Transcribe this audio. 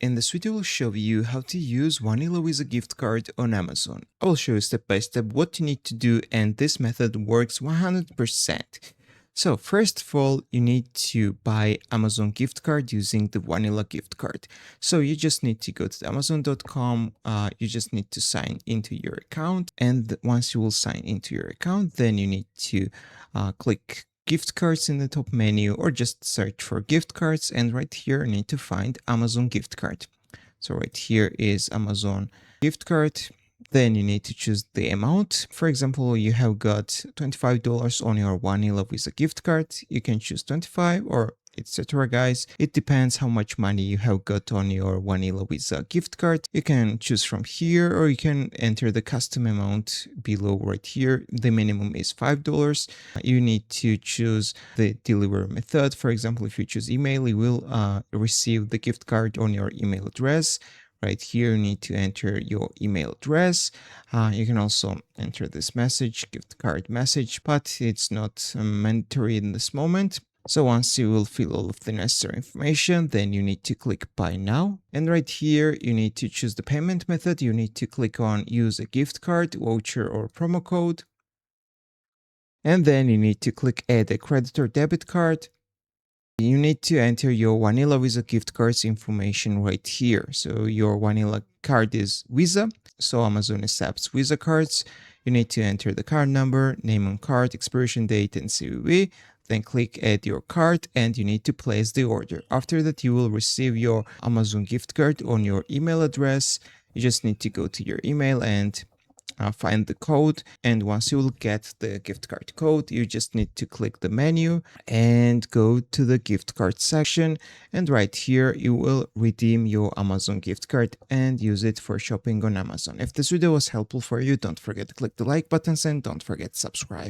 In this video, I will show you how to use Vanilla Visa gift card on Amazon. I will show you step by step what you need to do, and this method works 100%. So first of all, you need to buy Amazon gift card using the Vanilla gift card. So you just need to go to Amazon.com, you just need to sign into your account, and once you will sign into your account, then you need to click gift cards in the top menu or just search for gift cards, and right here you need to find Amazon gift card. So right here is Amazon gift card. Then you need to choose the amount. For example, you have got $25 on your Vanilla Visa gift card. You can choose 25 or etc. guys. It depends how much money you have got on your Vanilla Visa gift card. You can choose from here, or you can enter the custom amount below right here. The minimum is $5. You need to choose the delivery method. For example, if you choose email, you will receive the gift card on your email address. Right here, you need to enter your email address. You can also enter this message, gift card message, but it's not mandatory in this moment. So once you will fill all of the necessary information, then you need to click buy now. And right here, you need to choose the payment method. You need to click on use a gift card, voucher, or promo code. And then you need to click add a credit or debit card. You need to enter your Vanilla Visa gift cards information right here. So your Vanilla card is Visa, so Amazon accepts Visa cards. You need to enter the card number, name on card, expiration date, and CVV. Then click add your card and you need to place the order. After that, you will receive your Amazon gift card on your email address. You just need to go to your email and find the code, and once you will get the gift card code, you just need to click the menu and go to the gift card section, and right here you will redeem your Amazon gift card and use it for shopping on Amazon. If this video was helpful for you, don't forget to click the like buttons and don't forget to subscribe.